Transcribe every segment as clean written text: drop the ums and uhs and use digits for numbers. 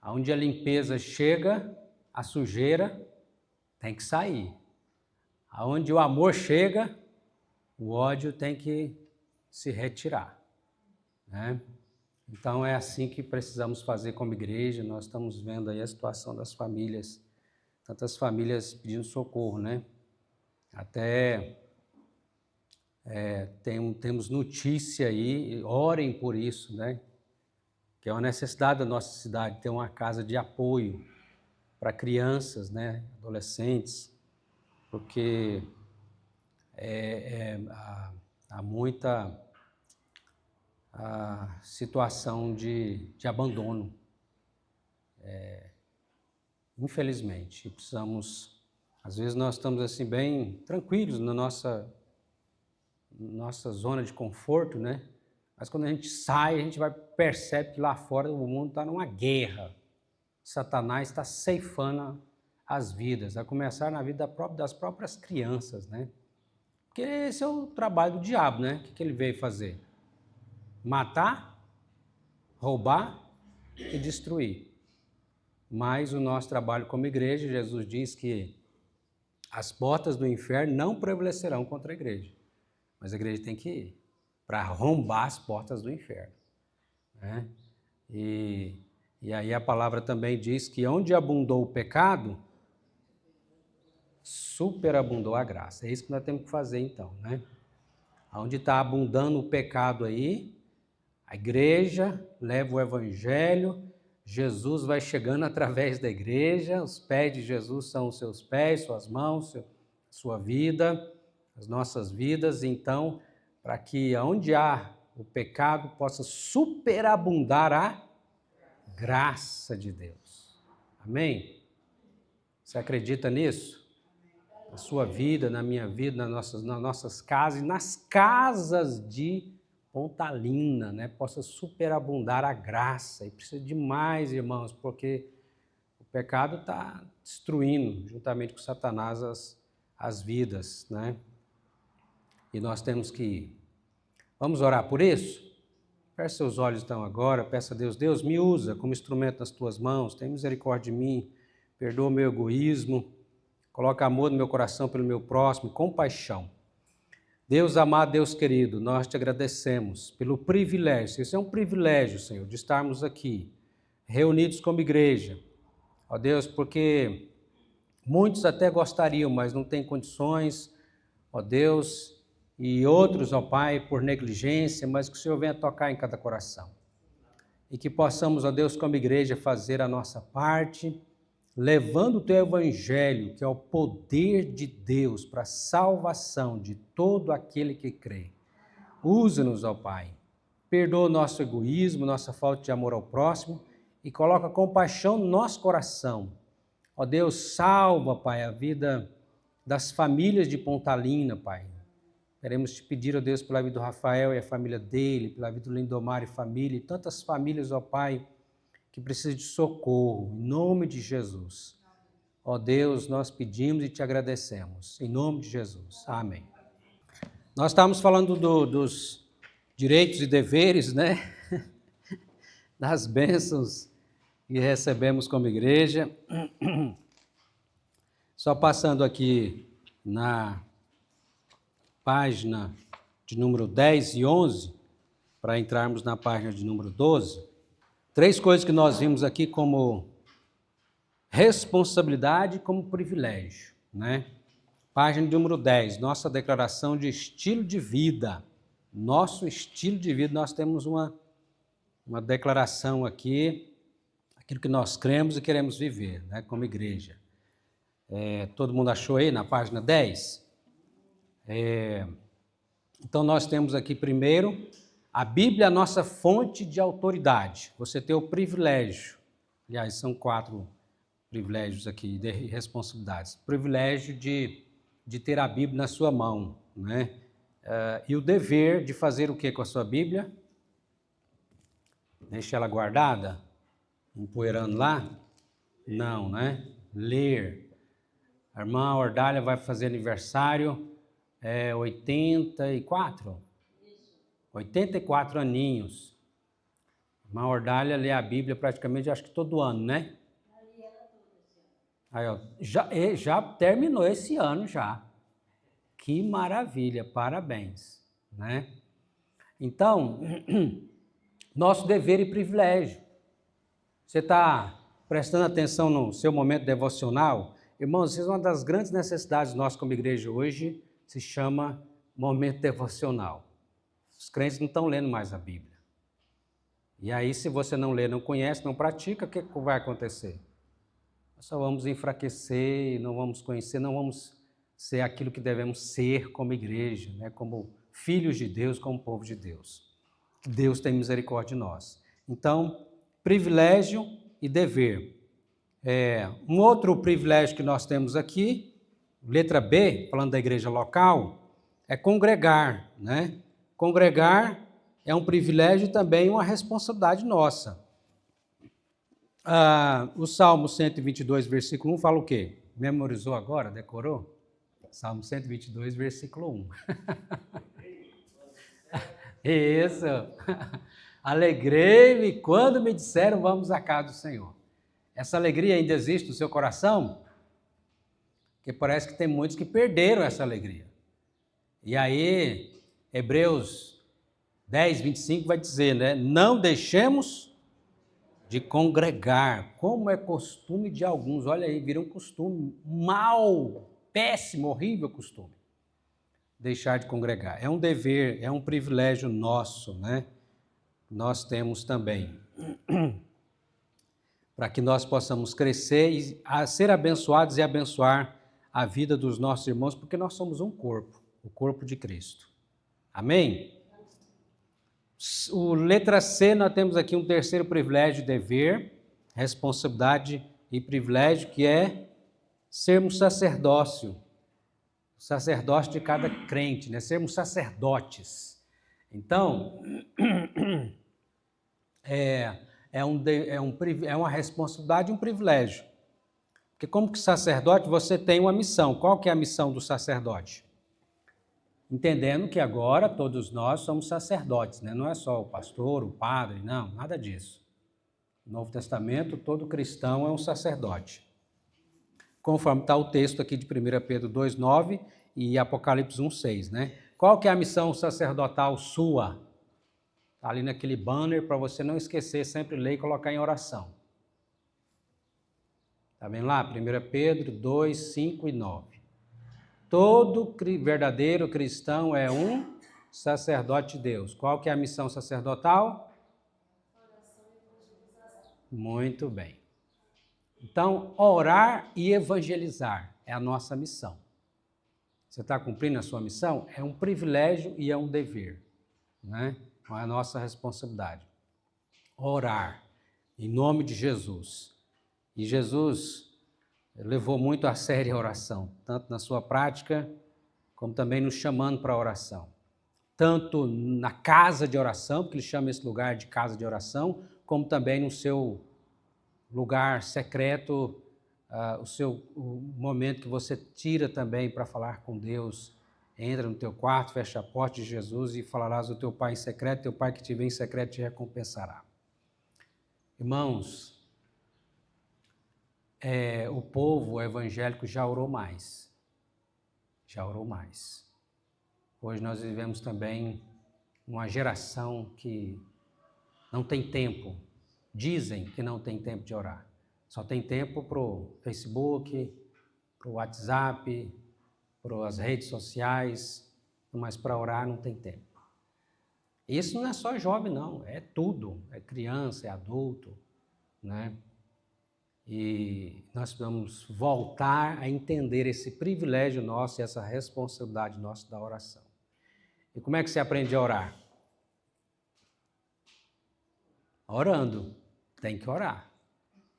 Onde a limpeza chega, a sujeira tem que sair. Onde o amor chega, o ódio tem que se retirar, né? Então é assim que precisamos fazer como igreja. Nós estamos vendo aí a situação das famílias, tantas famílias pedindo socorro, né? Até temos notícia aí, orem por isso, né? Que é uma necessidade da nossa cidade, ter uma casa de apoio para crianças, né? Adolescentes, porque há muita situação de abandono, infelizmente. E precisamos, às vezes nós estamos assim bem tranquilos na nossa zona de conforto, né? Mas quando a gente sai, a gente percebe que lá fora o mundo está numa guerra. Satanás está ceifando as vidas, a começar na vida das próprias crianças, né? Porque esse é o trabalho do diabo, né? O que ele veio fazer? Matar, roubar e destruir. Mas o nosso trabalho como igreja, Jesus diz que as portas do inferno não prevalecerão contra a igreja. Mas a igreja tem que ir para arrombar as portas do inferno, né? E aí a palavra também diz que onde abundou o pecado, superabundou a graça. É isso que nós temos que fazer então, né? Onde está abundando o pecado aí, a igreja leva o evangelho, Jesus vai chegando através da igreja, os pés de Jesus são os seus pés, suas mãos, sua vida, as nossas vidas. Então, para que onde há o pecado possa superabundar a graça de Deus. Amém? Você acredita nisso? Na sua vida, na minha vida, nas nossas casas e nas casas de Pontalina, né? Possa superabundar a graça. E precisa demais, irmãos, porque o pecado está destruindo, juntamente com Satanás, as vidas, né? E nós temos que ir. Vamos orar por isso? Feche seus olhos então agora, peça a Deus, Deus me usa como instrumento nas tuas mãos, tem misericórdia de mim, perdoa o meu egoísmo, coloca amor no meu coração pelo meu próximo, compaixão. Deus amado, Deus querido, nós te agradecemos pelo privilégio, isso é um privilégio, Senhor, de estarmos aqui, reunidos como igreja. Ó Deus, porque muitos até gostariam, mas não têm condições, ó Deus, e outros, ó Pai, por negligência, mas que o Senhor venha tocar em cada coração. E que possamos, ó Deus, como igreja, fazer a nossa parte, levando o Teu Evangelho, que é o poder de Deus para a salvação de todo aquele que crê. Usa-nos, ó Pai. Perdoa o nosso egoísmo, nossa falta de amor ao próximo e coloca compaixão no nosso coração. Ó Deus, salva, Pai, a vida das famílias de Pontalina, Pai. Queremos te pedir, ó Deus, pela vida do Rafael e a família dele, pela vida do Lindomar e família, e tantas famílias, ó Pai, que precisam de socorro, em nome de Jesus. Ó Deus, nós pedimos e te agradecemos, em nome de Jesus. Amém. Nós estávamos falando dos direitos e deveres, né? Das bênçãos que recebemos como igreja. Só passando aqui na página de número 10 e 11, para entrarmos na página de número 12, 3 coisas que nós vimos aqui como responsabilidade e como privilégio, né? Página de número 10, nossa declaração de estilo de vida. Nosso estilo de vida, nós temos uma declaração aqui, aquilo que nós cremos e queremos viver, né, como igreja. Todo mundo achou aí na página 10? Então nós temos aqui primeiro, a Bíblia é a nossa fonte de autoridade. Você tem o privilégio, aliás, são 4 privilégios aqui, de responsabilidades. Privilégio de ter a Bíblia na sua mão, né? E o dever de fazer o que com a sua Bíblia? Deixa ela guardada? Empoeirando lá? Não, né? Ler. A irmã Ordália vai fazer aniversário, 84? 84 aninhos. Irmã Ordália lê a Bíblia praticamente, acho que todo ano, né? Aí, ó, já terminou esse ano já. Que maravilha, parabéns, né? Então, nosso dever e privilégio. Você está prestando atenção no seu momento devocional? Irmãos, uma das grandes necessidades nossas como igreja hoje se chama momento devocional. Os crentes não estão lendo mais a Bíblia. E aí, se você não lê, não conhece, não pratica, o que vai acontecer? Nós só vamos enfraquecer, não vamos conhecer, não vamos ser aquilo que devemos ser como igreja, né? Como filhos de Deus, como povo de Deus. Deus tem misericórdia de nós. Então, privilégio e dever. Um outro privilégio que nós temos aqui, letra B, falando da igreja local, é congregar, né? Congregar é um privilégio e também uma responsabilidade nossa. O Salmo 122, versículo 1 fala o quê? Memorizou agora? Decorou? Salmo 122, versículo 1. Isso. Alegrei-me quando me disseram, vamos à casa do Senhor. Essa alegria ainda existe no seu coração? Porque parece que tem muitos que perderam essa alegria. E aí, Hebreus 10, 25 vai dizer, né? Não deixemos de congregar, como é costume de alguns. Olha aí, vira um costume mau, péssimo, horrível costume. Deixar de congregar. É um dever, é um privilégio nosso, né? Nós temos também. Para que nós possamos crescer e ser abençoados e abençoar a vida dos nossos irmãos, porque nós somos um corpo, o corpo de Cristo. Amém? Letra C, nós temos aqui um terceiro privilégio, dever, responsabilidade e privilégio, que é sermos sacerdócio. Sacerdócio de cada crente, né? Sermos sacerdotes. Então, é uma responsabilidade e um privilégio. Porque como que sacerdote, você tem uma missão. Qual que é a missão do sacerdote? Entendendo que agora todos nós somos sacerdotes, né? Não é só o pastor, o padre, não, nada disso. No Novo Testamento, todo cristão é um sacerdote. Conforme está o texto aqui de 1 Pedro 2,9 e Apocalipse 1,6, né? Qual que é a missão sacerdotal sua? Está ali naquele banner para você não esquecer, sempre ler e colocar em oração. Está vendo lá? 1 Pedro 2, 5 e 9. Todo verdadeiro cristão é um sacerdote de Deus. Qual que é a missão sacerdotal? Muito bem. Então, orar e evangelizar é a nossa missão. Você está cumprindo a sua missão? É um privilégio e é um dever, né? É a nossa responsabilidade. Orar em nome de Jesus. E Jesus levou muito a sério a oração, tanto na sua prática, como também nos chamando para a oração. Tanto na casa de oração, porque ele chama esse lugar de casa de oração, como também no seu lugar secreto, o momento que você tira também para falar com Deus. Entra no teu quarto, fecha a porta de Jesus e falarás ao teu Pai em secreto, teu Pai que te vê em secreto te recompensará. Irmãos, o povo evangélico já orou mais. Já orou mais. Hoje nós vivemos também uma geração que não tem tempo. Dizem que não tem tempo de orar. Só tem tempo para o Facebook, para o WhatsApp, para as redes sociais, mas para orar não tem tempo. Isso não é só jovem, não. É tudo. É criança, é adulto, né? E nós precisamos voltar a entender esse privilégio nosso e essa responsabilidade nossa da oração. E como é que você aprende a orar? Orando. Tem que orar.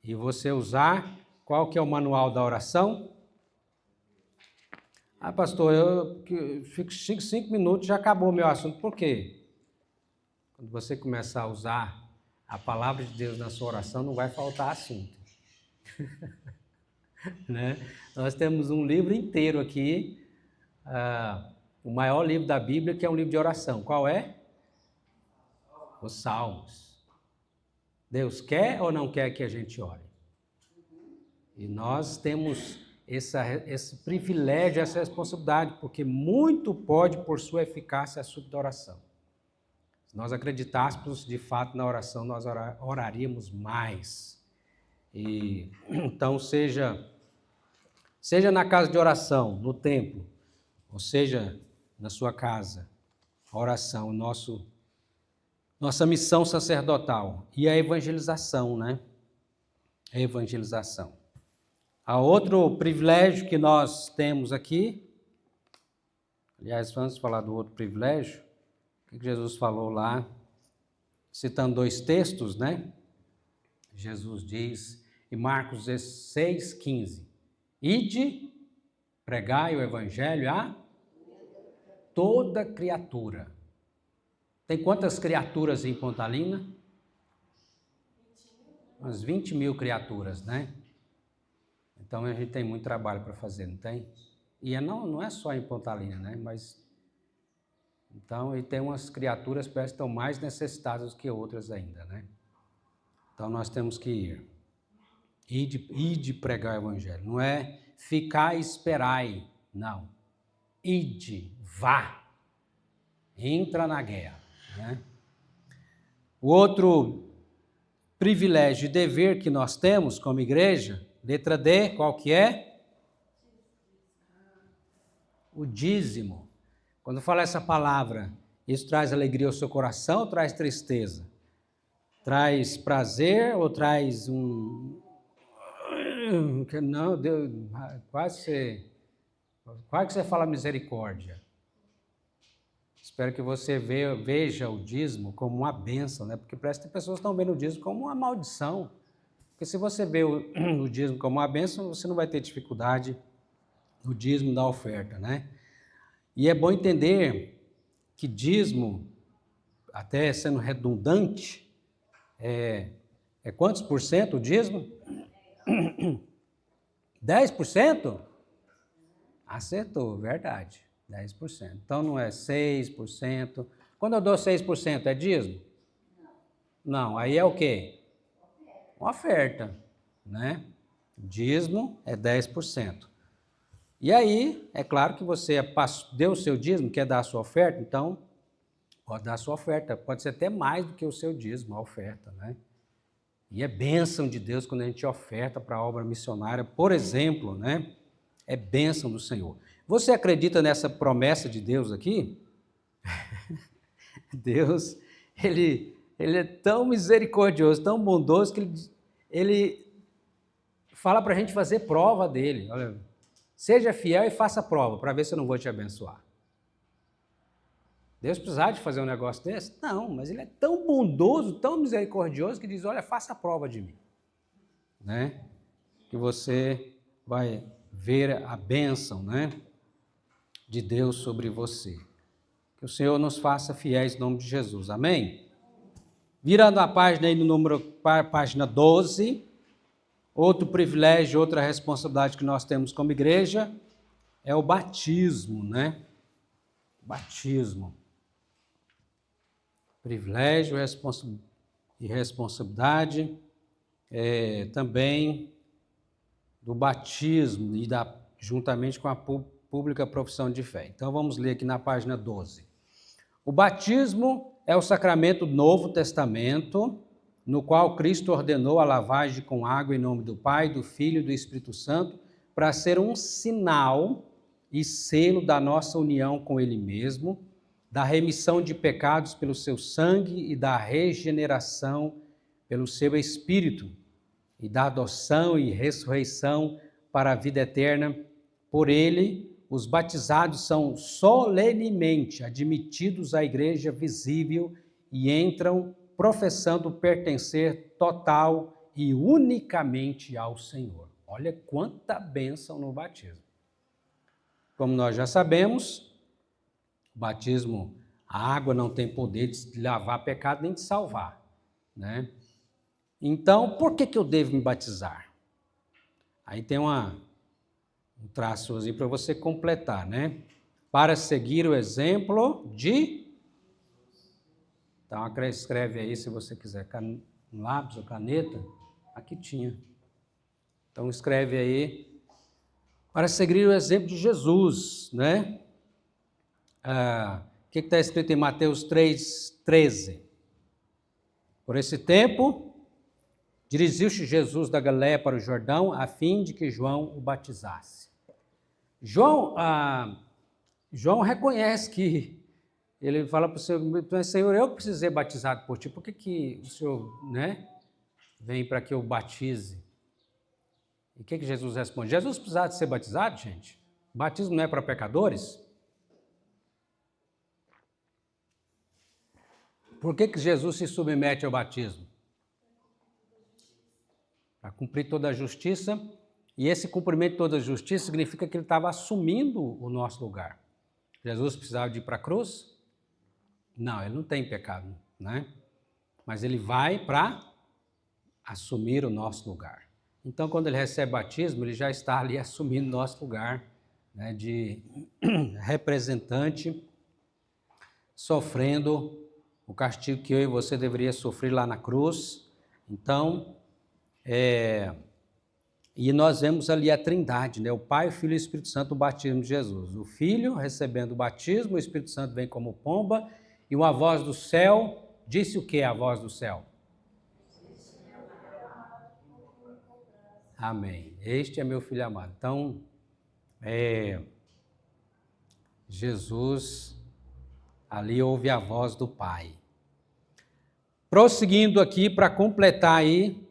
E você usar, qual que é o manual da oração? Pastor, eu fico 5 minutos já acabou o meu assunto. Por quê? Quando você começar a usar a palavra de Deus na sua oração, não vai faltar assunto. Né? Nós temos um livro inteiro aqui, o maior livro da Bíblia, que é um livro de oração. Qual é? Os Salmos. Deus quer ou não quer que a gente ore? E nós temos esse privilégio, essa responsabilidade, porque muito pode, por sua eficácia, a súbita oração. Se nós acreditássemos de fato na oração, nós oraríamos mais. E então, seja na casa de oração, no templo, ou seja, na sua casa, a oração, nossa missão sacerdotal e a evangelização, né? A evangelização. Há outro privilégio que nós temos aqui, aliás, vamos falar do outro privilégio, o que Jesus falou lá, citando dois textos, né? Jesus diz em Marcos 16:15, ide, pregai o evangelho a toda criatura. Tem quantas criaturas em Pontalina? Umas 20 mil criaturas, né? Então a gente tem muito trabalho para fazer, não tem? E não é só em Pontalina, né? Mas então, e tem umas criaturas que parece que estão mais necessitadas que outras ainda, né? Então nós temos que ir. Ide pregar o evangelho. Não é ficar e esperai, não. Ide, vá. Entra na guerra, né? O outro privilégio e dever que nós temos como igreja, letra D, qual que é? O dízimo. Quando fala essa palavra, isso traz alegria ao seu coração ou traz tristeza? Traz prazer ou traz não, Deus, quase que você fala misericórdia. Espero que você veja o dízimo como uma bênção, né? Porque parece que tem pessoas que estão vendo o dízimo como uma maldição. Porque se você vê o dízimo como uma bênção, você não vai ter dificuldade no dízimo da oferta, né? E é bom entender que dízimo, até sendo redundante, é quantos por cento o dízimo? 10%? Acertou, verdade. 10%. Então não é 6%. Quando eu dou 6%, é dízimo? Não, aí é o quê? Uma oferta, né? Dízimo é 10%. E aí, é claro que você deu o seu dízimo, quer dar a sua oferta, então pode dar a sua oferta. Pode ser até mais do que o seu dízimo, a oferta, né? E é bênção de Deus quando a gente oferta para a obra missionária, por exemplo, né? É bênção do Senhor. Você acredita nessa promessa de Deus aqui? Deus, ele é tão misericordioso, tão bondoso, que ele fala para a gente fazer prova dele. Olha, seja fiel e faça prova, para ver se eu não vou te abençoar. Deus precisava de fazer um negócio desse? Não, mas ele é tão bondoso, tão misericordioso, que diz, olha, faça a prova de mim. Né? Que você vai ver a bênção, né, de Deus sobre você. Que o Senhor nos faça fiéis em nome de Jesus. Amém? Virando a página aí no página 12, outro privilégio, outra responsabilidade que nós temos como igreja é o batismo, né? Batismo. Privilégio e responsabilidade também do batismo e juntamente com a pública profissão de fé. Então vamos ler aqui na página 12. O batismo é o sacramento do Novo Testamento, no qual Cristo ordenou a lavagem com água em nome do Pai, do Filho e do Espírito Santo, para ser um sinal e selo da nossa união com Ele mesmo, da remissão de pecados pelo seu sangue e da regeneração pelo seu Espírito, e da adoção e ressurreição para a vida eterna. Por ele, os batizados são solenemente admitidos à igreja visível e entram professando pertencer total e unicamente ao Senhor. Olha quanta bênção no batismo. Como nós já sabemos, o batismo, a água não tem poder de lavar pecado nem de salvar, né? Então, por que eu devo me batizar? Aí tem um traçozinho para você completar, né? Para seguir o exemplo de... Então, escreve aí se você quiser Um lápis ou caneta? Aqui tinha. Então escreve aí, para seguir o exemplo de Jesus, né? O que está escrito em Mateus 3,13? Por esse tempo, dirigiu-se Jesus da Galiléia para o Jordão, a fim de que João o batizasse. João reconhece que, ele fala para o Senhor, Senhor, eu precisei ser batizado por ti, por que o Senhor, né, vem para que eu batize? E o que Jesus responde? Jesus precisava de ser batizado, gente? Batismo não é para pecadores? Por que Jesus se submete ao batismo? Para cumprir toda a justiça, e esse cumprimento de toda a justiça significa que ele estava assumindo o nosso lugar. Jesus precisava de ir para a cruz? Não, ele não tem pecado, né? Mas ele vai para assumir o nosso lugar. Então, quando ele recebe batismo, ele já está ali assumindo o nosso lugar, né, de representante, sofrendo o castigo que eu e você deveria sofrer lá na cruz. Então, e nós vemos ali a Trindade, né? O Pai, o Filho e o Espírito Santo, o batismo de Jesus. O Filho recebendo o batismo, o Espírito Santo vem como pomba, e uma voz do céu, disse o que a voz do céu? Amém. Este é meu Filho amado. Então, Jesus, ali ouve a voz do Pai. Prosseguindo aqui, para completar aí,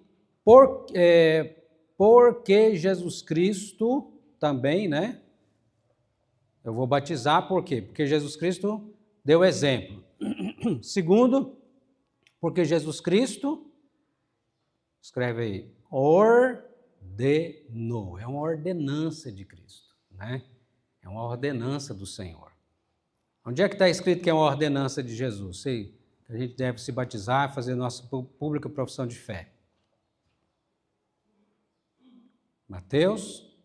porque Jesus Cristo também, né? Eu vou batizar, por quê? Porque Jesus Cristo deu exemplo. Segundo, porque Jesus Cristo, escreve aí, ordenou. É uma ordenança de Cristo, né? É uma ordenança do Senhor. Onde é que está escrito que é uma ordenança de Jesus? Sei que a gente deve se batizar, fazer nossa pública profissão de fé. Mateus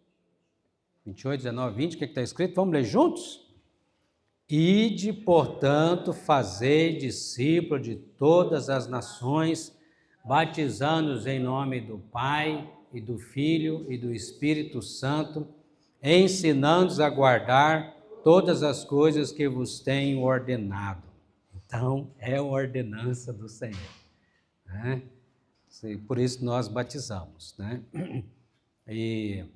28, 19, 20, o que está escrito? Vamos ler juntos? Ide, portanto, fazei discípulos de todas as nações, batizando-os em nome do Pai, e do Filho, e do Espírito Santo, ensinando-os a guardar todas as coisas que vos tenho ordenado. Então, é a ordenança do Senhor, né? Por isso nós batizamos, né? E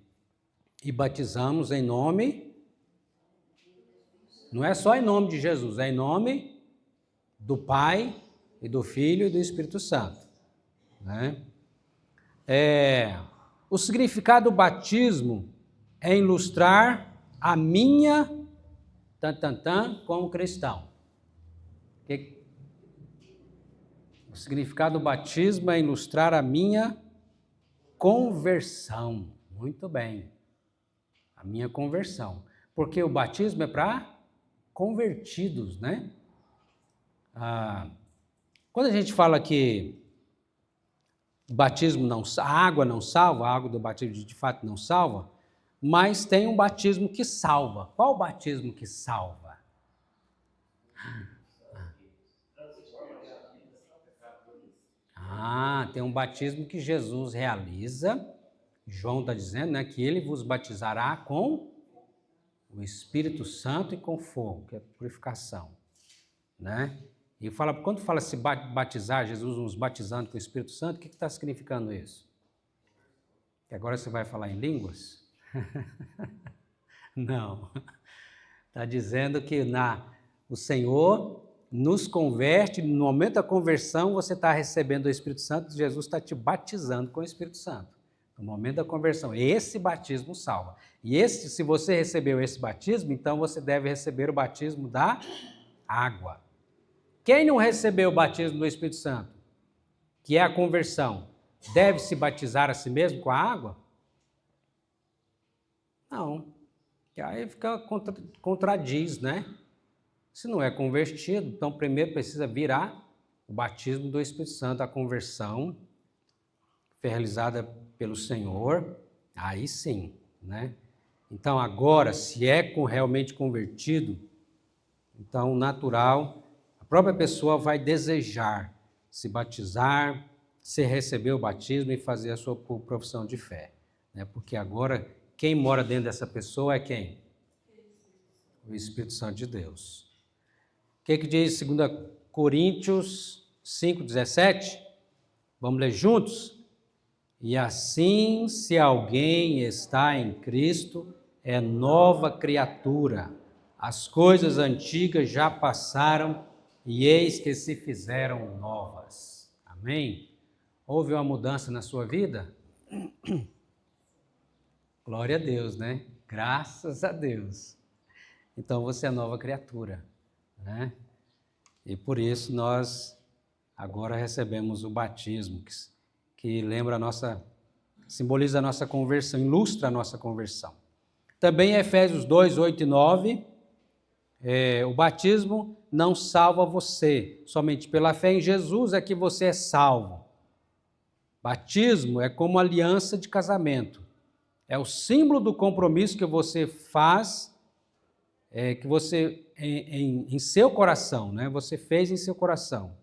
batizamos em nome, não é só em nome de Jesus, é em nome do Pai e do Filho e do Espírito Santo, né? O significado do batismo é ilustrar a minha como cristão. O significado do batismo é ilustrar a minha conversão. Muito bem. A minha conversão. Porque o batismo é para convertidos, né? Quando a gente fala que o batismo a água não salva, a água do batismo de fato não salva, mas tem um batismo que salva. Qual o batismo que salva? Tem um batismo que Jesus realiza. João está dizendo, né, que ele vos batizará com o Espírito Santo e com fogo, que é purificação, né? E quando fala se batizar, Jesus nos batizando com o Espírito Santo, o que está significando isso? Que agora você vai falar em línguas? Não. Está dizendo que o Senhor nos converte, no momento da conversão você está recebendo o Espírito Santo, Jesus está te batizando com o Espírito Santo. No momento da conversão, esse batismo salva. E se você recebeu esse batismo, então você deve receber o batismo da água. Quem não recebeu o batismo do Espírito Santo, que é a conversão, deve se batizar a si mesmo com a água? Não. E aí contradiz, né? Se não é convertido, então primeiro precisa virar o batismo do Espírito Santo, a conversão, foi realizada pelo Senhor, aí sim, né? Então agora, se é realmente convertido, então natural, a própria pessoa vai desejar se batizar, você receber o batismo e fazer a sua profissão de fé, né? Porque agora quem mora dentro dessa pessoa é quem? O Espírito Santo de Deus. O que diz 2 Coríntios 5,17? Vamos ler juntos? E assim, se alguém está em Cristo, é nova criatura. As coisas antigas já passaram e eis que se fizeram novas. Amém? Houve uma mudança na sua vida? Glória a Deus, né? Graças a Deus. Então você é nova criatura, né? E por isso nós agora recebemos o batismo, que lembra a nossa, simboliza a nossa conversão, ilustra a nossa conversão. Também em Efésios 2, 8 e 9, o batismo não salva você, somente pela fé em Jesus é que você é salvo. Batismo é como aliança de casamento, é o símbolo do compromisso que você faz, que você, em seu coração, né? Você fez em seu coração.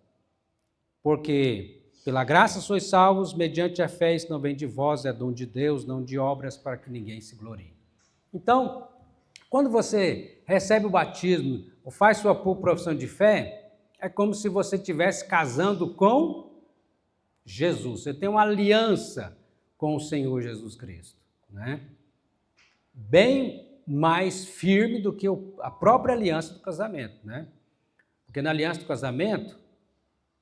Porque pela graça sois salvos, mediante a fé, isso não vem de vós, é dom de Deus, não de obras para que ninguém se glorie. Então, quando você recebe o batismo ou faz sua profissão de fé, é como se você estivesse casando com Jesus. Você tem uma aliança com o Senhor Jesus Cristo, né? Bem mais firme do que a própria aliança do casamento, né? Porque na aliança do casamento,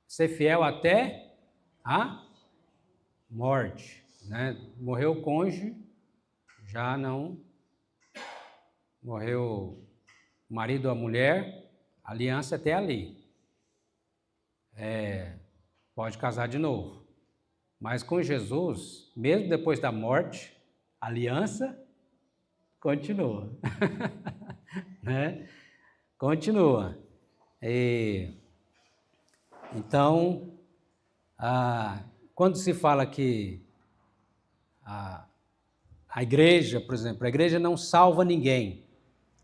ser fiel até a morte, né? Morreu o cônjuge, já não. Morreu o marido ou a mulher, a aliança até ali. Pode casar de novo. Mas com Jesus, mesmo depois da morte, a aliança continua. Né? Continua. Então, quando se fala que a igreja, por exemplo, a igreja não salva ninguém,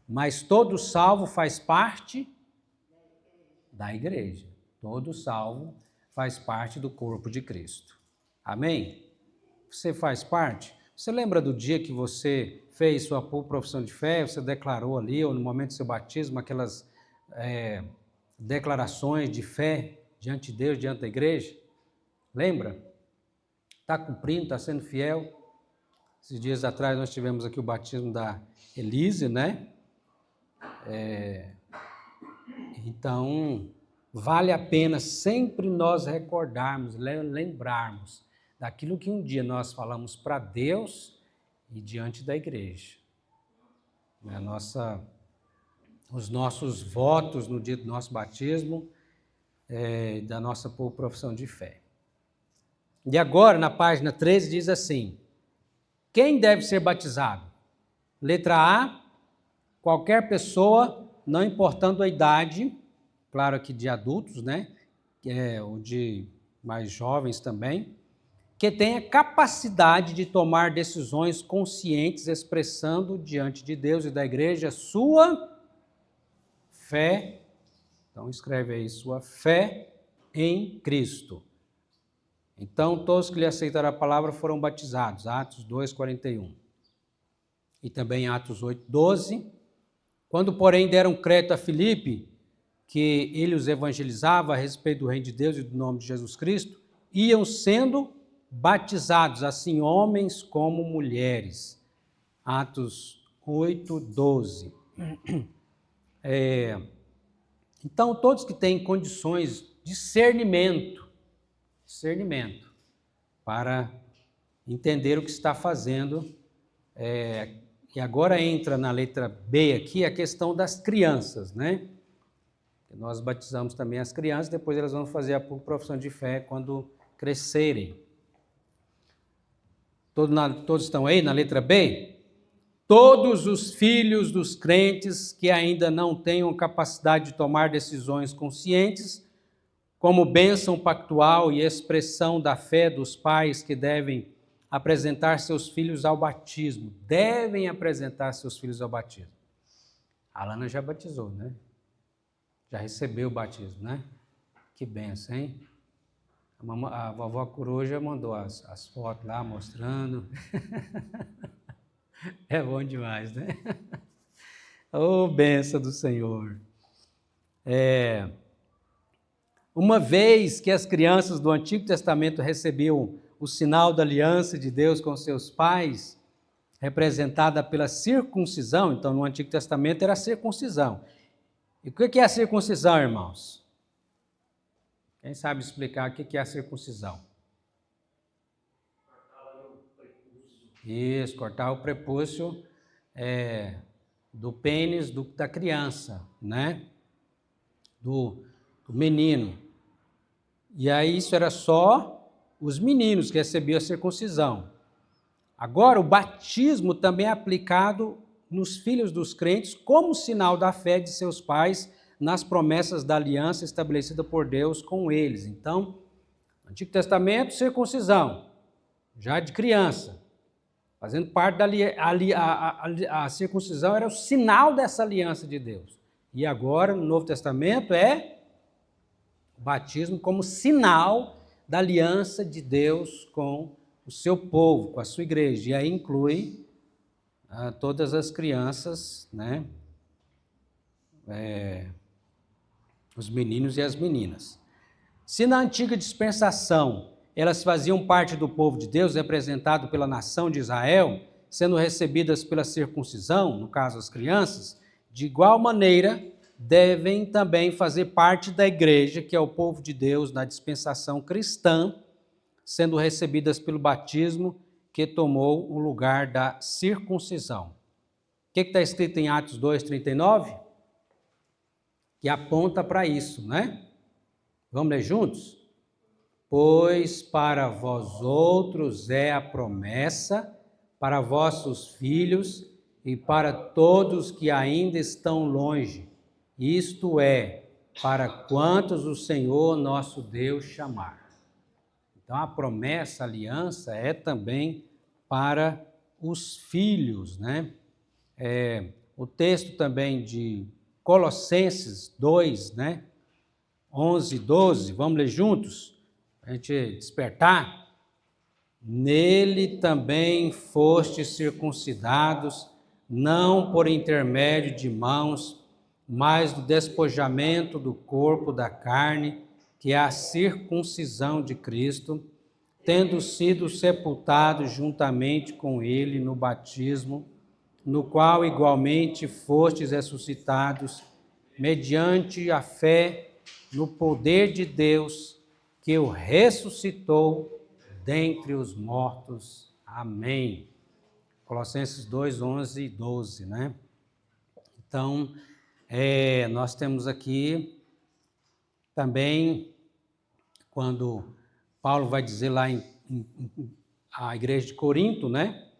mas todo salvo faz parte da igreja. Todo salvo faz parte do corpo de Cristo. Amém? Você faz parte? Você lembra do dia que você fez sua profissão de fé, você declarou ali, ou no momento do seu batismo, aquelas declarações de fé diante de Deus, diante da igreja? Lembra? Está cumprindo, está sendo fiel? Esses dias atrás nós tivemos aqui o batismo da Elise, né? Então, vale a pena sempre nós recordarmos, lembrarmos daquilo que um dia nós falamos para Deus e diante da igreja. Os nossos votos no dia do nosso batismo, da nossa profissão de fé. E agora, na página 13, diz assim: quem deve ser batizado? Letra A, qualquer pessoa, não importando a idade, claro que de adultos, né? Ou de mais jovens também, que tenha capacidade de tomar decisões conscientes, expressando diante de Deus e da igreja sua fé. Então escreve aí, sua fé em Cristo. Então todos que lhe aceitaram a palavra foram batizados, Atos 2:41. E também Atos 8:12. Quando, porém, deram crédito a Filipe, que ele os evangelizava a respeito do reino de Deus e do nome de Jesus Cristo, iam sendo batizados, assim homens como mulheres. Atos 8:12. Então, todos que têm condições de discernimento, para entender o que está fazendo, e agora entra na letra B aqui a questão das crianças, né? Nós batizamos também as crianças, depois elas vão fazer a profissão de fé quando crescerem. Todos estão aí na letra B? Todos os filhos dos crentes que ainda não tenham capacidade de tomar decisões conscientes, como bênção pactual e expressão da fé dos pais que devem apresentar seus filhos ao batismo. Devem apresentar seus filhos ao batismo. A Alana já batizou, né? Já recebeu o batismo, né? Que bênção, hein? A vovó Coruja mandou as fotos lá mostrando. É bom demais, né? Ô, bênção do Senhor. Uma vez que as crianças do Antigo Testamento recebiam o sinal da aliança de Deus com seus pais, representada pela circuncisão, então no Antigo Testamento era a circuncisão. E o que é a circuncisão, irmãos? Quem sabe explicar o que é a circuncisão? Isso, cortar o prepúcio do pênis da criança, né? Do menino. E aí isso era só os meninos que recebiam a circuncisão. Agora, o batismo também é aplicado nos filhos dos crentes como sinal da fé de seus pais nas promessas da aliança estabelecida por Deus com eles. Então, no Antigo Testamento, circuncisão, já de criança, fazendo parte a circuncisão era o sinal dessa aliança de Deus. E agora, no Novo Testamento, é o batismo como sinal da aliança de Deus com o seu povo, com a sua igreja. E aí inclui todas as crianças, né? Os meninos e as meninas. Se na antiga dispensação elas faziam parte do povo de Deus, representado pela nação de Israel, sendo recebidas pela circuncisão, no caso as crianças, de igual maneira devem também fazer parte da igreja, que é o povo de Deus na dispensação cristã, sendo recebidas pelo batismo que tomou o lugar da circuncisão. O que está escrito em Atos 2:39? Que aponta para isso, né? Vamos ler juntos? Pois para vós outros é a promessa, para vossos filhos e para todos que ainda estão longe, isto é, para quantos o Senhor nosso Deus chamar. Então a promessa, a aliança é também para os filhos, né? O texto também de Colossenses 2, né? 11 e 12, vamos ler juntos? Para a gente despertar. Nele também fostes circuncidados, não por intermédio de mãos, mas do despojamento do corpo da carne, que é a circuncisão de Cristo, tendo sido sepultados juntamente com ele no batismo, no qual igualmente fostes ressuscitados, mediante a fé no poder de Deus, que o ressuscitou dentre os mortos. Amém. Colossenses 2, 11 e 12, né? Então, nós temos aqui também, quando Paulo vai dizer lá a igreja de Corinto, né?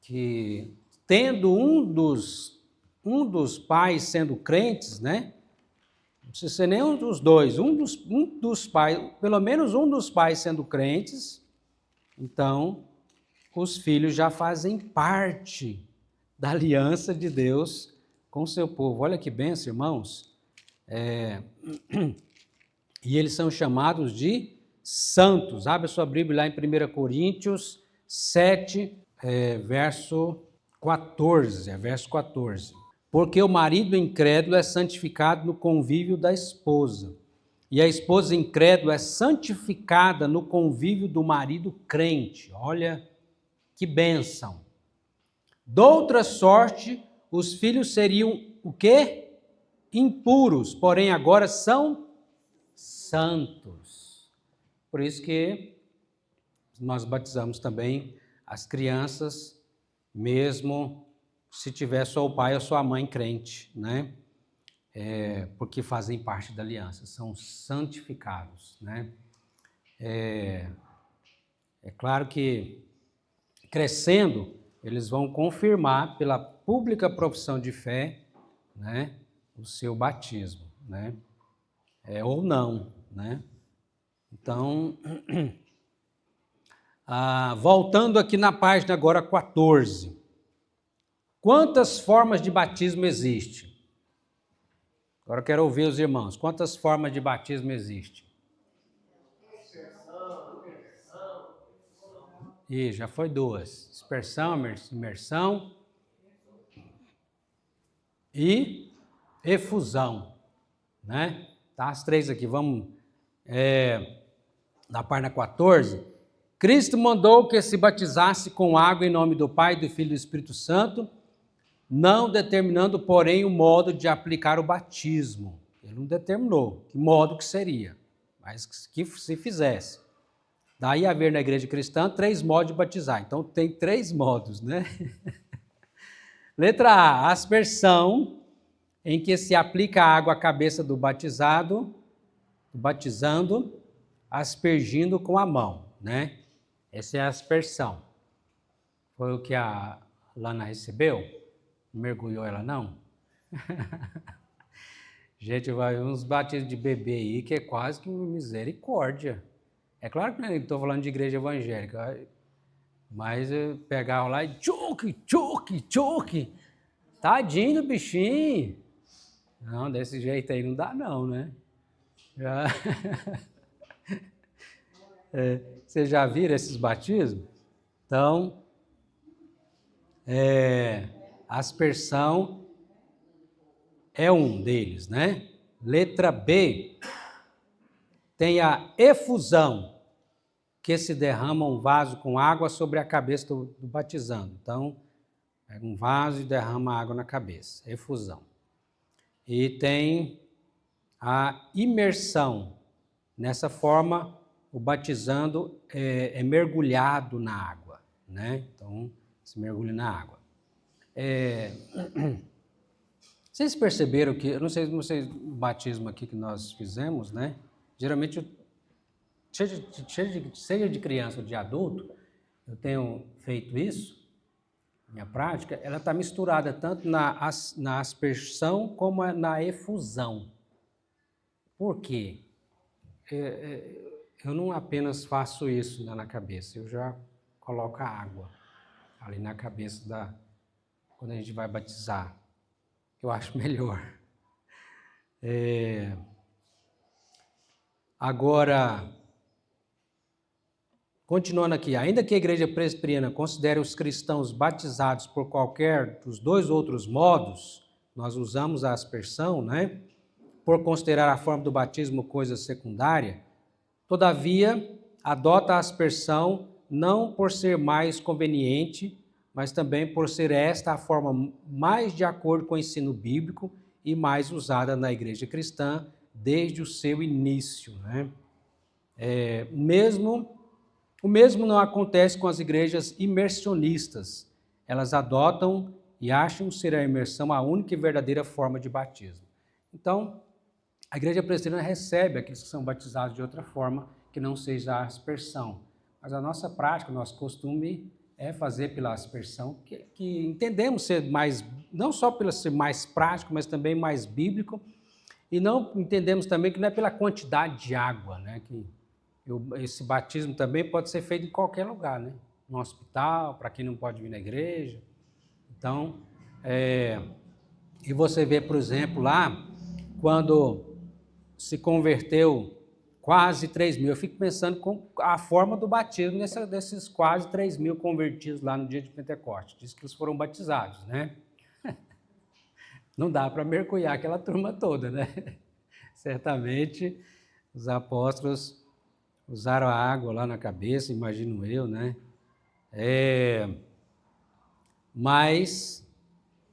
Que tendo um dos pais sendo crentes, né? Não precisa ser nem um dos dois, um dos pais, pelo menos um dos pais sendo crentes, então os filhos já fazem parte da aliança de Deus com o seu povo. Olha que bênção, irmãos. E eles são chamados de santos. Abre a sua Bíblia lá em 1 Coríntios 7, verso 14. Verso 14. Porque o marido incrédulo é santificado no convívio da esposa, e a esposa incrédula é santificada no convívio do marido crente. Olha que bênção. Doutra sorte, os filhos seriam o quê? Impuros, porém agora são santos. Por isso que nós batizamos também as crianças, mesmo se tiver só o pai ou só a mãe crente, né? Porque fazem parte da aliança, são santificados, né? É claro que, crescendo, eles vão confirmar pela pública profissão de fé, né, o seu batismo, né? Ou não, né? Então, voltando aqui na página agora 14. Quantas formas de batismo existem? Agora eu quero ouvir os irmãos. Quantas formas de batismo existem? E já foi duas. Dispersão, imersão e efusão, né? Tá as três aqui, vamos na página 14. Cristo mandou que se batizasse com água em nome do Pai, do Filho e do Espírito Santo, não determinando, porém, o modo de aplicar o batismo. Ele não determinou que modo que seria, mas que se fizesse. Daí haver na igreja cristã 3 modos de batizar. Então tem 3 modos, né? Letra A, aspersão, em que se aplica a água à cabeça do batizado, batizando, aspergindo com a mão, né? Essa é a aspersão. Foi o que a Lana recebeu? Não mergulhou ela, não? Gente, vai uns batismos de bebê aí que é quase que misericórdia. É claro que não estou falando de igreja evangélica, mas pegava lá e tchuque, tadinho do bichinho. Não, desse jeito aí não dá não, né? Já... Vocês já viram esses batismos? Então, aspersão é um deles, né? Letra B, tem a efusão, que se derrama um vaso com água sobre a cabeça do batizando. Então, pega um vaso e derrama água na cabeça, efusão. E tem a imersão. Nessa forma, o batizando é mergulhado na água, né? Então, se mergulha na água. Vocês perceberam que, eu não sei o batismo aqui que nós fizemos, né? Geralmente, seja de criança ou de adulto, eu tenho feito isso, minha prática, ela está misturada tanto na aspersão como na efusão. Por quê? Eu não apenas faço isso na cabeça, eu já coloco a água ali na cabeça quando a gente vai batizar. Eu acho melhor. Agora, continuando aqui, ainda que a igreja presbiteriana considere os cristãos batizados por qualquer dos 2 outros modos, nós usamos a aspersão, né? Por considerar a forma do batismo coisa secundária, todavia, adota a aspersão não por ser mais conveniente, mas também por ser esta a forma mais de acordo com o ensino bíblico e mais usada na igreja cristã desde o seu início, né? O mesmo não acontece com as igrejas imersionistas. Elas adotam e acham ser a imersão a única e verdadeira forma de batismo. Então, a igreja presbiteriana recebe aqueles que são batizados de outra forma, que não seja a aspersão. Mas a nossa prática, o nosso costume é fazer pela aspersão, que entendemos ser mais, não só pelo ser mais prático, mas também mais bíblico, e não entendemos também que não é pela quantidade de água, né? Que esse batismo também pode ser feito em qualquer lugar, né? No hospital, para quem não pode vir na igreja. Então, e você vê, por exemplo, lá, quando se converteu quase 3 mil, eu fico pensando com a forma do batismo desses quase 3 mil convertidos lá no dia de Pentecostes. Diz que eles foram batizados, né? Não dá para mergulhar aquela turma toda, né? Certamente os apóstolos usaram a água lá na cabeça, imagino eu, né? Mas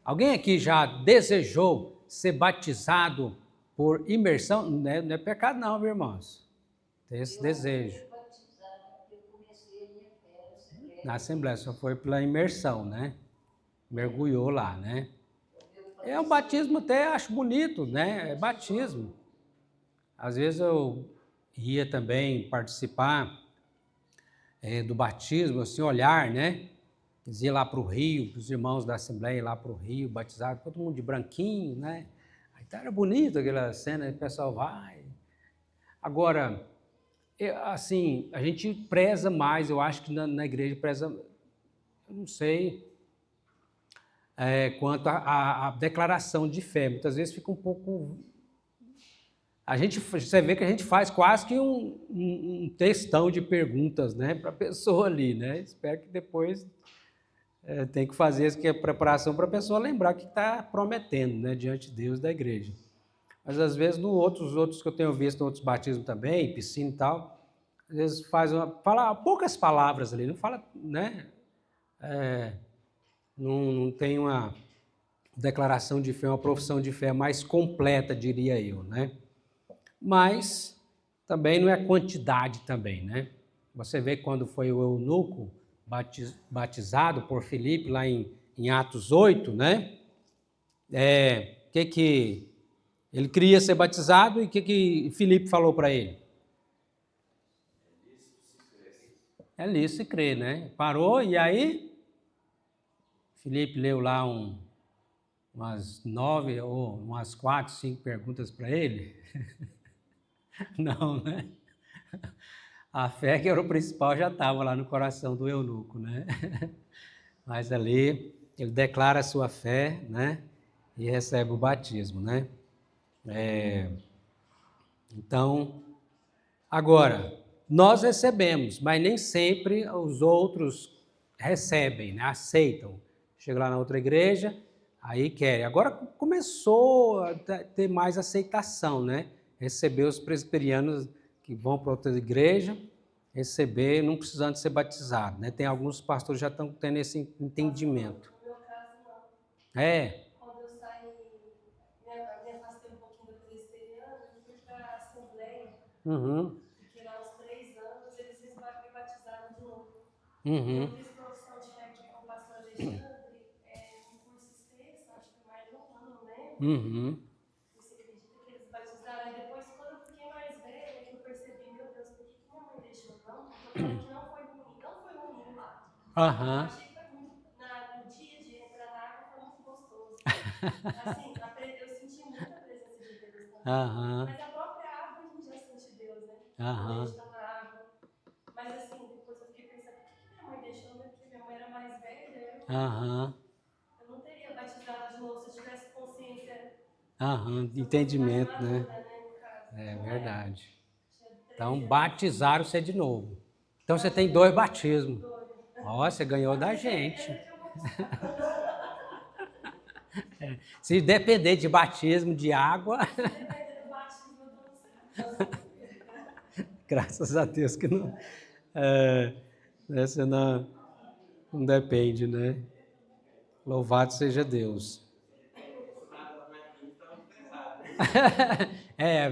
alguém aqui já desejou ser batizado por imersão? Não é pecado não, meus irmãos. Tem esse desejo. Na Assembleia, só foi pela imersão, né? Mergulhou lá, né? É um batismo até acho bonito, né? É batismo. Às vezes eu ia também participar do batismo, assim, olhar, né? Eles iam lá para o rio, os irmãos da Assembleia lá para o rio, batizado, todo mundo de branquinho, né? Aí tá, era bonito aquela cena, o pessoal vai. Agora, assim, a gente preza mais, eu acho que na igreja preza, eu não sei, quanto à declaração de fé. Muitas vezes fica um pouco Você vê que a gente faz quase que um textão de perguntas, né, para a pessoa ali, né? Espero que depois tem que fazer isso, que é preparação para a pessoa lembrar o que está prometendo, né, diante de Deus e da igreja. Mas às vezes os outros que eu tenho visto, outros batismos também, piscina e tal, às vezes fala poucas palavras ali, não fala, né? Não tem uma declaração de fé, uma profissão de fé mais completa, diria eu, né? Mas também não é quantidade também, né? Você vê quando foi o eunuco batizado por Filipe, lá em Atos 8, né? Que ele queria ser batizado e o que Filipe falou para ele? É lícito se crer, né? Parou e aí Filipe leu lá umas 9 ou umas 4, 5 perguntas para ele. Não, né? A fé, que era o principal, já estava lá no coração do eunuco, né? Mas ali ele declara a sua fé, né? E recebe o batismo, né? Então, agora, nós recebemos, mas nem sempre os outros recebem, né? Aceitam. Chega lá na outra igreja, aí querem. Agora começou a ter mais aceitação, né? Receber os presbiterianos que vão para outra igreja, receber, não precisando ser batizado, né? Tem alguns pastores que já estão tendo esse entendimento. No meu caso, não. Quando eu saí, me afastei um pouquinho da presbiteriana, eu fui para a Assembleia. Fiquei lá uns 3 anos, eles me batizaram de novo. Eu fiz profissão de fé com o pastor Alexandre, um curso extenso, acho que mais de 1 ano, né? Você acredita que eles batizaram? Aí depois, quando eu fiquei mais velha, que eu percebi, meu Deus, por que minha mãe deixou? Não, porque eu falei que não foi ruim lá. Eu achei que foi muito, no dia de entrar na água, foi muito gostoso. Assim, eu senti muita presença de Deus também. Mas a própria água a gente já sente Deus, né? Quando a gente está na água. Mas assim, depois eu fiquei pensando, por que minha mãe deixou? Né? Porque minha mãe era mais velha, eu não teria batizado de novo se eu tivesse consciência. Entendimento, né? É verdade. Então, batizaram você de novo. Então, você tem 2 batismos. Ó, você ganhou da gente. Se depender de batismo de água... Graças a Deus que não... Você não depende, né? Louvado seja Deus.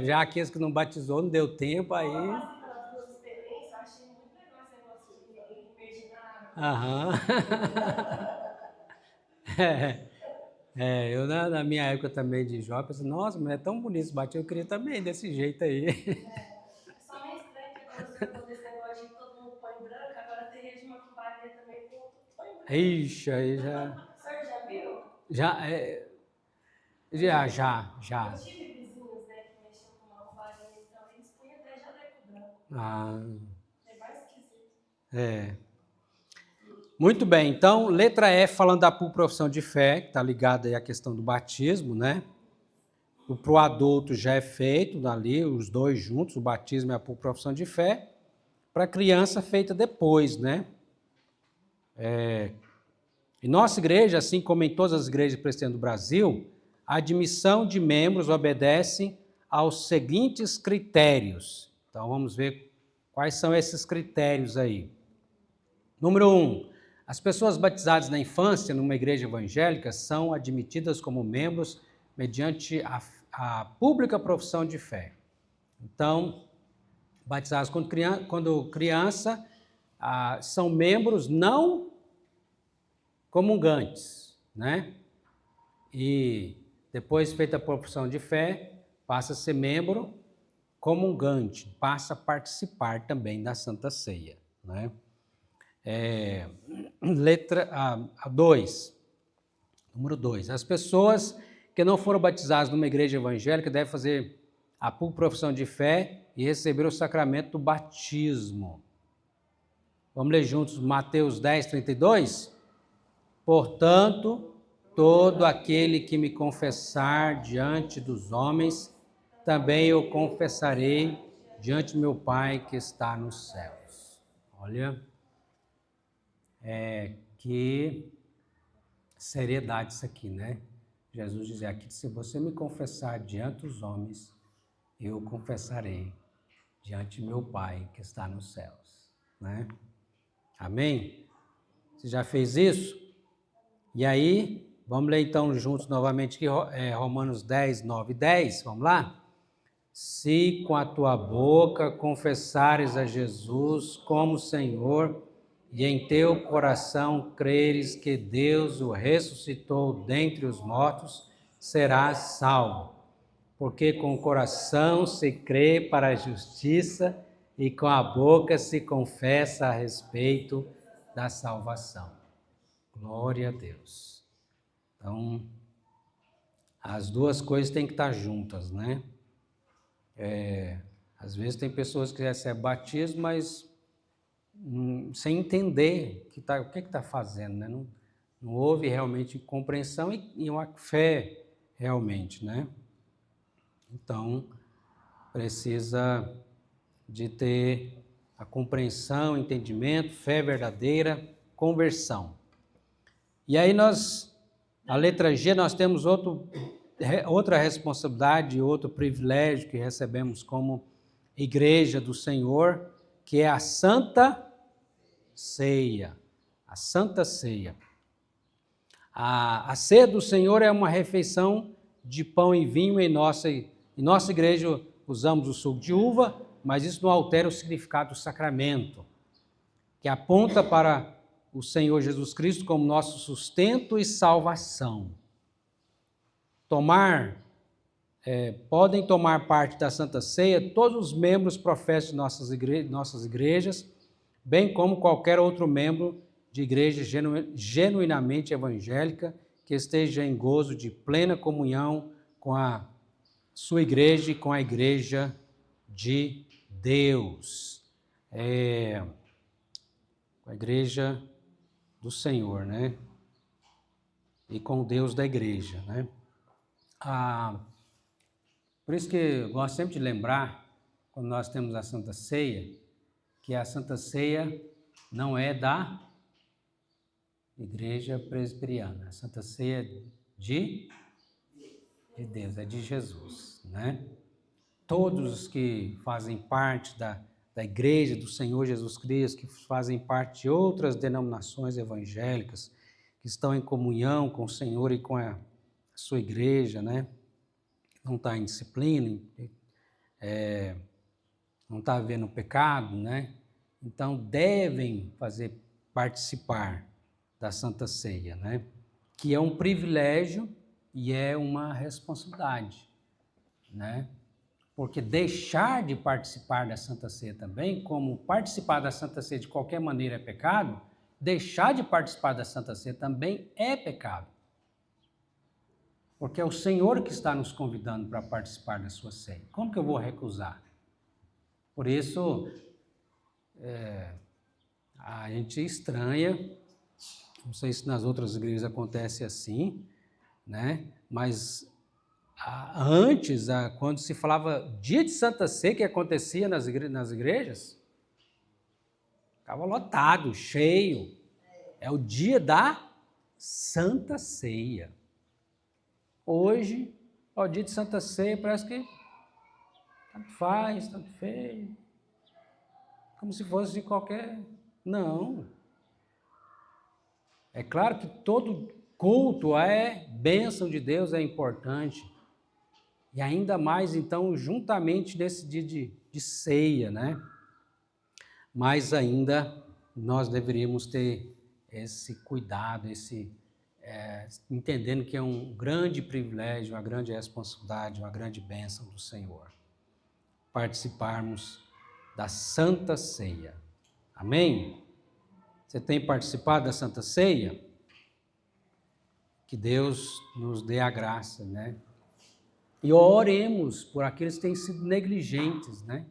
Já aqueles que não batizou, não deu tempo, aí... Eu passei pelas 2 experiências, eu achei muito legal esse negócio de imerginar. Eu na minha época também de jovem, pensei, nossa, mas é tão bonito esse batismo, eu queria também desse jeito aí. Só meio estranho que agora você falou desse negócio de todo mundo põe branco, agora tem gente de Macumbaria também que põe branco. Ixi, aí já... O senhor já viu? Já. Eu tive vizinhos, né, que mexiam com Macumbaria, então eles punham até jaleco branco. É mais esquisito. Muito bem, então, letra F, falando da profissão de fé, que está ligada aí à questão do batismo, né? Para o adulto já é feito ali, os 2 juntos, o batismo e a profissão de fé. Para a criança, feita depois, né? Em nossa igreja, assim como em todas as igrejas presbiterianas do Brasil, a admissão de membros obedece aos seguintes critérios. Então, vamos ver quais são esses critérios aí. Número 1, as pessoas batizadas na infância numa igreja evangélica são admitidas como membros mediante a pública profissão de fé. Então, batizados quando criança, são membros não comungantes, né? E depois feita a profissão de fé, passa a ser membro comungante, passa a participar também da Santa Ceia, né? Letra 2, número 2. As pessoas que não foram batizadas numa igreja evangélica devem fazer a profissão de fé e receber o sacramento do batismo. Vamos ler juntos Mateus 10, 32? Portanto, todo aquele que me confessar diante dos homens, também eu confessarei diante do meu Pai que está nos céus. Olha, que seriedade isso aqui, né? Jesus diz aqui, se você me confessar diante dos homens, eu confessarei diante do meu Pai que está nos céus, né? Amém? Você já fez isso? E aí, vamos ler então juntos novamente aqui, Romanos 10, 9 e 10, vamos lá? Se com a tua boca confessares a Jesus como Senhor e em teu coração creres que Deus o ressuscitou dentre os mortos, serás salvo. Porque com o coração se crê para a justiça e com a boca se confessa a respeito da salvação. Glória a Deus. Então, as duas coisas têm que estar juntas, né? Às vezes tem pessoas que recebem batismo, mas sem entender o que está fazendo, né? Não houve realmente compreensão e uma fé realmente, né? Então, precisa de ter a compreensão, entendimento, fé verdadeira, conversão. E aí a letra G, nós temos outra responsabilidade, outro privilégio que recebemos como igreja do Senhor, que é a Santa Ceia. A Santa Ceia. A ceia do Senhor é uma refeição de pão e vinho em nossa igreja usamos o suco de uva, mas isso não altera o significado do sacramento, que aponta para o Senhor Jesus Cristo como nosso sustento e salvação. Podem tomar parte da Santa Ceia todos os membros professos de nossas igrejas, bem como qualquer outro membro de igreja genuinamente evangélica que esteja em gozo de plena comunhão com a sua igreja e com a igreja de Deus. Com a igreja do Senhor, né? E com o Deus da igreja, né? Por isso que eu gosto sempre de lembrar, quando nós temos a Santa Ceia, que a Santa Ceia não é da Igreja Presbiteriana. A Santa Ceia é de Deus, é de Jesus, né? Todos os que fazem parte da Igreja do Senhor Jesus Cristo, que fazem parte de outras denominações evangélicas, que estão em comunhão com o Senhor e com a sua igreja, né? Não está em disciplina, não está havendo pecado, né? Então devem participar da Santa Ceia, né? Que é um privilégio e é uma responsabilidade, né? Porque deixar de participar da Santa Ceia também, como participar da Santa Ceia de qualquer maneira é pecado, deixar de participar da Santa Ceia também é pecado. Porque é o Senhor que está nos convidando para participar da sua ceia. Como que eu vou recusar? Por isso, a gente estranha, não sei se nas outras igrejas acontece assim, né? Mas antes, quando se falava dia de Santa Ceia, que acontecia nas igrejas, ficava lotado, cheio. É o dia da Santa Ceia. Hoje, o dia de Santa Ceia, parece que tanto faz, tanto fez, como se fosse de qualquer... Não. É claro que todo culto é bênção de Deus, é importante. E ainda mais, então, juntamente nesse dia de ceia, né? Mas ainda nós deveríamos ter esse cuidado, entendendo que é um grande privilégio, uma grande responsabilidade, uma grande bênção do Senhor, participarmos da Santa Ceia. Amém? Você tem participado da Santa Ceia? Que Deus nos dê a graça, né? E oremos por aqueles que têm sido negligentes, né?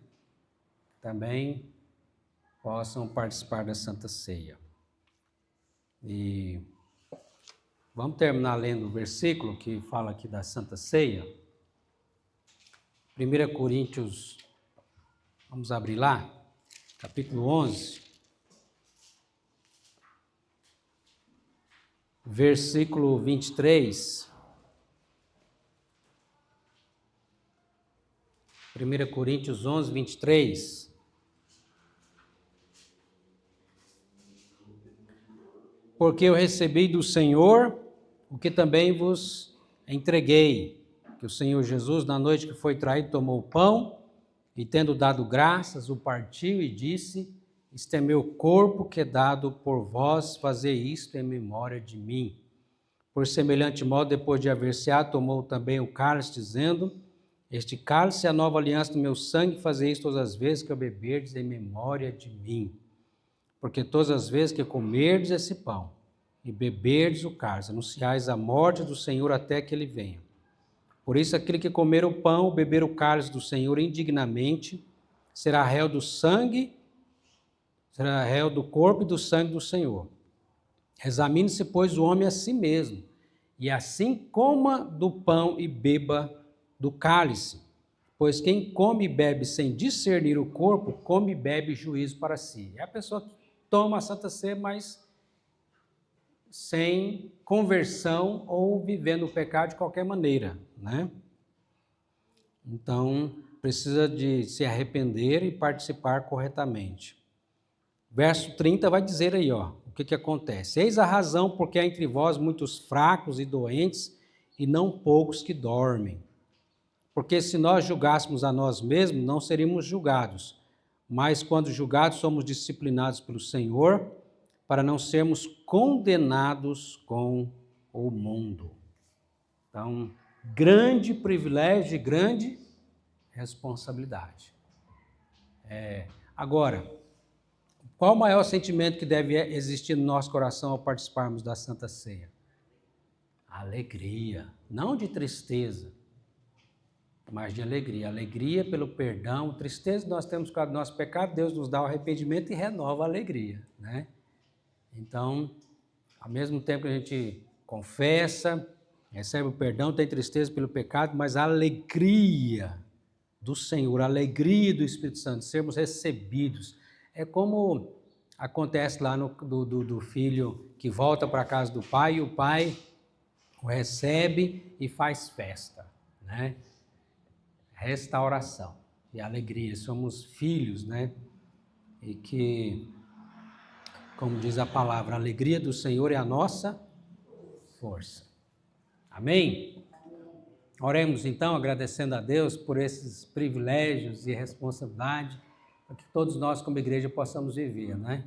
Também possam participar da Santa Ceia. E vamos terminar lendo o versículo que fala aqui da Santa Ceia. 1 Coríntios, vamos abrir lá, capítulo 11, versículo 23. 1 Coríntios 11, 23. Porque eu recebi do Senhor o que também vos entreguei, que o Senhor Jesus, na noite que foi traído, tomou o pão e, tendo dado graças, o partiu e disse: este é meu corpo que é dado por vós, fazei isto em memória de mim. Por semelhante modo, depois de haver ceado, tomou também o cálice, dizendo: este cálice é a nova aliança do meu sangue, fazei isto todas as vezes que eu beberdes em memória de mim. Porque todas as vezes que comerdes esse pão e beberdes o cálice, anunciais a morte do Senhor até que ele venha. Por isso, aquele que comer o pão, beber o cálice do Senhor indignamente, será réu do sangue, será réu do corpo e do sangue do Senhor. Examine-se, pois, o homem a si mesmo, e assim coma do pão e beba do cálice. Pois quem come e bebe sem discernir o corpo, come e bebe juízo para si. É a pessoa que toma a Santa Ceia, mas sem conversão ou vivendo o pecado de qualquer maneira, né? Então, precisa de se arrepender e participar corretamente. Verso 30 vai dizer aí, ó, o que acontece. Eis a razão porque há entre vós muitos fracos e doentes, e não poucos que dormem. Porque se nós julgássemos a nós mesmos, não seríamos julgados. Mas quando julgados, somos disciplinados pelo Senhor, para não sermos condenados com o mundo. Então, grande privilégio e grande responsabilidade. Agora, qual o maior sentimento que deve existir no nosso coração ao participarmos da Santa Ceia? Alegria, não de tristeza, mas de alegria. Alegria pelo perdão, tristeza nós temos por causa do nosso pecado, Deus nos dá o arrependimento e renova a alegria, né? Então, ao mesmo tempo que a gente confessa, recebe o perdão, tem tristeza pelo pecado, mas a alegria do Senhor, a alegria do Espírito Santo, sermos recebidos. É como acontece lá do filho que volta para a casa do pai, e o pai o recebe e faz festa, né? Restauração e alegria, somos filhos, né? E que, como diz a palavra, a alegria do Senhor é a nossa força. Amém? Oremos então, agradecendo a Deus por esses privilégios e responsabilidade, para que todos nós como igreja possamos viver, né?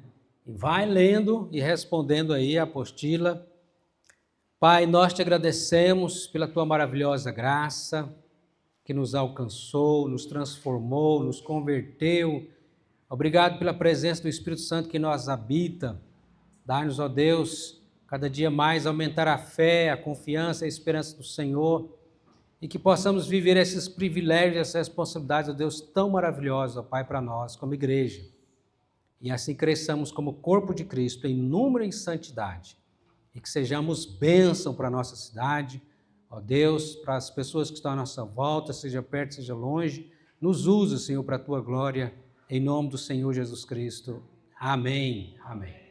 E vai lendo e respondendo aí a apostila. Pai, nós te agradecemos pela tua maravilhosa graça, que nos alcançou, nos transformou, nos converteu. Obrigado pela presença do Espírito Santo que nos habita. Dá-nos, ó Deus, cada dia mais aumentar a fé, a confiança, a esperança do Senhor, e que possamos viver esses privilégios, essas responsabilidades, ó Deus, tão maravilhosas, ó Pai, para nós como igreja. E assim cresçamos como corpo de Cristo em número e em santidade, e que sejamos bênção para a nossa cidade, ó Deus, para as pessoas que estão à nossa volta, seja perto, seja longe. Nos usa, Senhor, para a tua glória, em nome do Senhor Jesus Cristo. Amém. Amém.